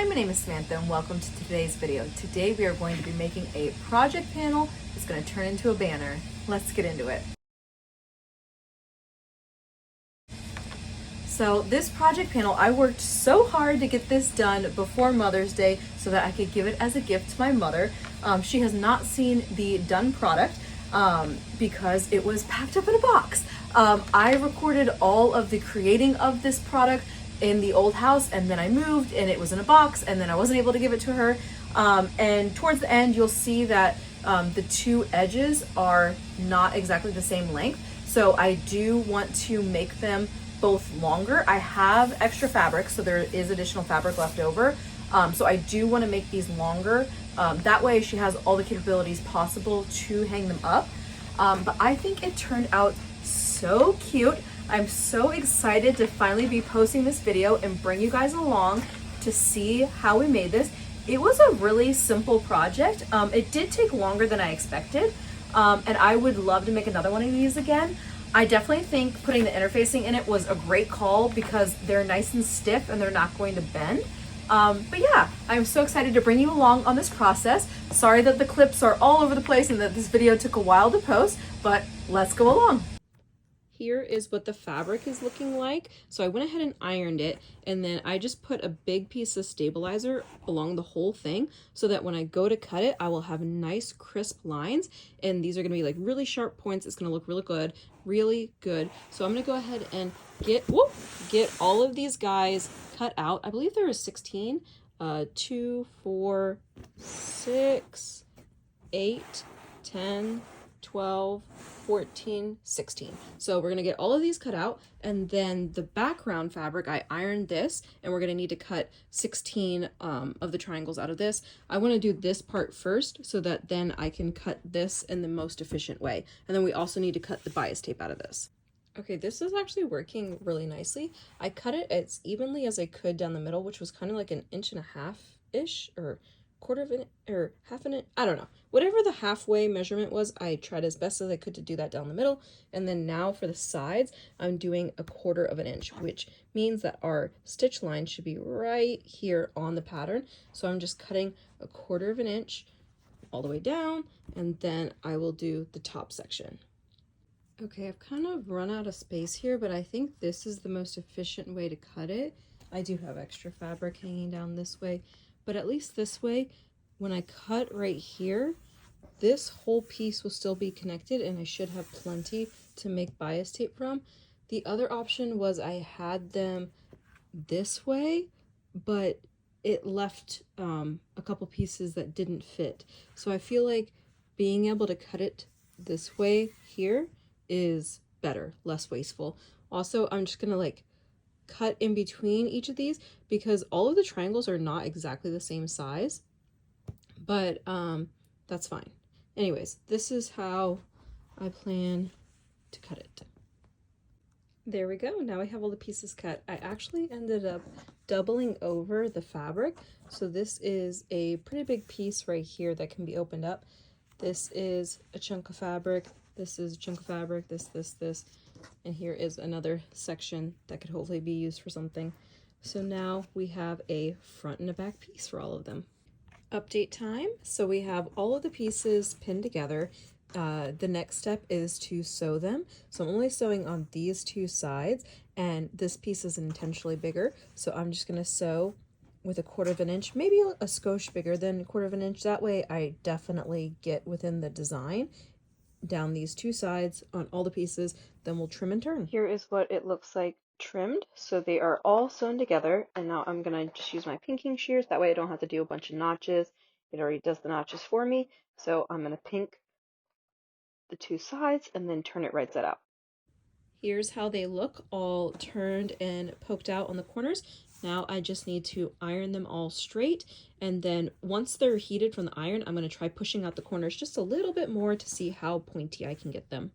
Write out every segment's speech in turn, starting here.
Hi, my name is Samantha and welcome to today's video. Today we are going to be making a project panel that's going to turn into a banner. Let's get into it. So this project panel, I worked so hard to get this done before Mother's Day so that I could give it as a gift to my mother. She has not seen the done product because it was packed up in a box. I recorded all of the creating of this product in the old house, and then I moved and it was in a box, and then I wasn't able to give it to her. And towards the end, you'll see that the two edges are not exactly the same length. So I do want to make them both longer. I have extra fabric, so there is additional fabric left over. So I do want to make these longer. That way she has all the capabilities possible to hang them up. But I think it turned out so cute. I'm so excited to finally be posting this video and bring you guys along to see how we made this. It was a really simple project. It did take longer than I expected, and I would love to make another one of these again. I definitely think putting the interfacing in it was a great call because they're nice and stiff and they're not going to bend. But yeah, I'm so excited to bring you along on this process. Sorry that the clips are all over the place and that this video took a while to post, but let's go along. Here is what the fabric is looking like. So I went ahead and ironed it, and then I just put a big piece of stabilizer along the whole thing so that when I go to cut it, I will have nice crisp lines, and these are gonna be like really sharp points. It's gonna look really good, really good. So I'm gonna go ahead and get all of these guys cut out. I believe there is 16, 2, 4, 6, 8, 10, 12, 14, 16. So we're gonna get all of these cut out, and then the background fabric, I ironed this, and we're gonna need to cut 16 of the triangles out of this. I wanna do this part first so that then I can cut this in the most efficient way. And then we also need to cut the bias tape out of this. Okay, this is actually working really nicely. I cut it as evenly as I could down the middle, which was kind of like 1.5 inches-ish, or quarter of an or half an inch, I don't know, whatever the halfway measurement was. I tried as best as I could to do that down the middle. And then now for the sides, I'm doing 1/4 inch, which means that our stitch line should be right here on the pattern. So I'm just cutting 1/4 inch all the way down, and then I will do the top section. Okay, I've kind of run out of space here, but I think this is the most efficient way to cut it. I do have extra fabric hanging down this way, but at least this way, when I cut right here, this whole piece will still be connected and I should have plenty to make bias tape from. The other option was I had them this way, but it left a couple pieces that didn't fit. So I feel like being able to cut it this way here is better, less wasteful. Also, I'm just gonna like cut in between each of these because all of the triangles are not exactly the same size, but that's fine. Anyways, this is how I plan to cut it. There we go. Now I have all the pieces cut. I actually ended up doubling over the fabric, so this is a pretty big piece right here that can be opened up. This is a chunk of fabric, this is a chunk of fabric, this, and here is another section that could hopefully be used for something. So now we have a front and a back piece for all of them. Update time. So we have all of the pieces pinned together. The next step is to sew them. So I'm only sewing on these two sides, and this piece is intentionally bigger. So I'm just gonna sew with 1/4 inch, maybe a skosh bigger than 1/4 inch. That way I definitely get within the design down these two sides on all the pieces. Then we'll trim and turn. Here is what it looks like trimmed. So they are all sewn together, and now I'm gonna just use my pinking shears. That way I don't have to do a bunch of notches. It already does the notches for me. So I'm gonna pink the two sides and then turn it right side out. Here's how they look, all turned and poked out on the corners. Now I just need to iron them all straight, and then once they're heated from the iron, I'm going to try pushing out the corners just a little bit more to see how pointy I can get them.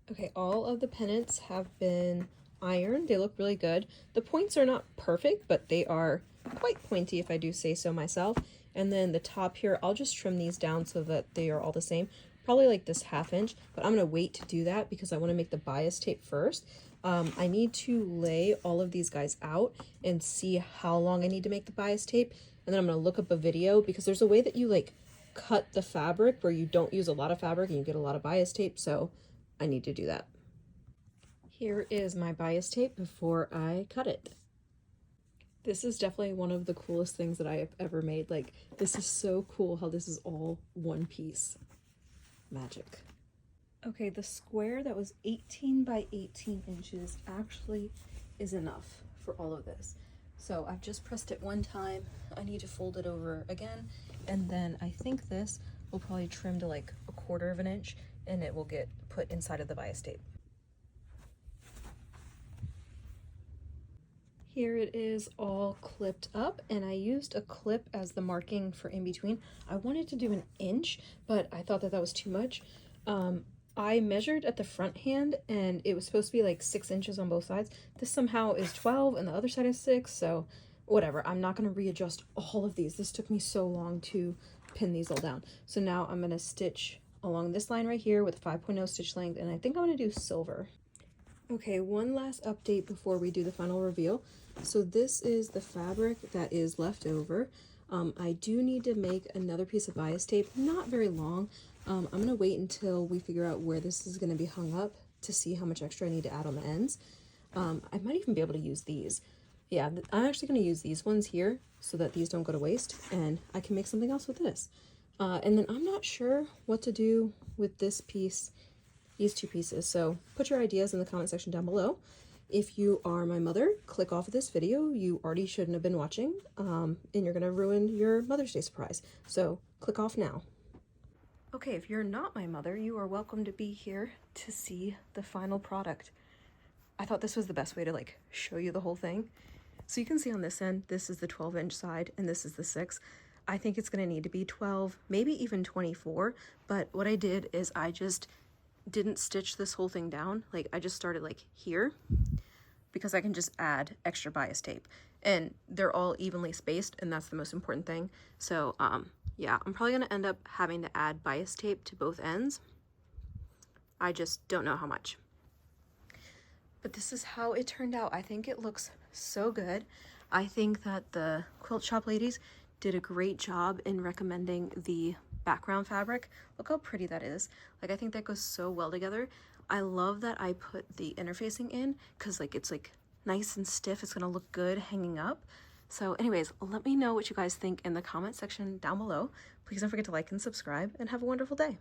Okay, all of the pennants have been ironed. They look really good. The points are not perfect, but they are quite pointy if I do say so myself. And then the top here, I'll just trim these down so that they are all the same. Probably like this 1/2 inch, but I'm going to wait to do that because I want to make the bias tape first. I need to lay all of these guys out and see how long I need to make the bias tape. And then I'm going to look up a video, because there's a way that you like cut the fabric where you don't use a lot of fabric and you get a lot of bias tape. So I need to do that. Here is my bias tape before I cut it. This is definitely one of the coolest things that I have ever made. Like, this is so cool how this is all one piece. Magic. Okay, the square that was 18 by 18 inches actually is enough for all of this. So I've just pressed it one time. I need to fold it over again. And then I think this will probably trim to like 1/4 of an inch, and it will get put inside of the bias tape. Here it is all clipped up, and I used a clip as the marking for in between. I wanted to do 1 inch, but I thought that that was too much. I measured at the front hand, and it was supposed to be like 6 inches on both sides. This somehow is 12 and the other side is 6, so whatever. I'm not going to readjust all of these. This took me so long to pin these all down. So now I'm going to stitch along this line right here with a 5.0 stitch length, and I think I'm going to do silver. Okay, one last update before we do the final reveal. So this is the fabric that is left over. I do need to make another piece of bias tape, not very long. I'm going to wait until we figure out where this is going to be hung up to see how much extra I need to add on the ends. I might even be able to use these. Yeah, I'm actually going to use these ones here so that these don't go to waste, and I can make something else with this. And then I'm not sure what to do with this piece, these two pieces. So put your ideas in the comment section down below. If you are my mother, click off of this video. You already shouldn't have been watching, and you're going to ruin your Mother's Day surprise. So click off now. Okay, if you're not my mother, you are welcome to be here to see the final product. I thought this was the best way to like show you the whole thing. So you can see on this end, this is the 12-inch side and this is the 6. I think it's going to need to be 12, maybe even 24. But what I did is I just didn't stitch this whole thing down. Like, I just started like here, because I can just add extra bias tape, and they're all evenly spaced, and that's the most important thing. So yeah, I'm probably gonna end up having to add bias tape to both ends. I just don't know how much. But this is how it turned out. I think it looks so good. I think that the quilt shop ladies did a great job in recommending the background fabric. Look how pretty that is. Like, I think that goes so well together. I love that I put the interfacing in, because like it's like nice and stiff. It's gonna look good hanging up. So anyways, let me know what you guys think in the comment section down below. Please don't forget to like and subscribe, and have a wonderful day.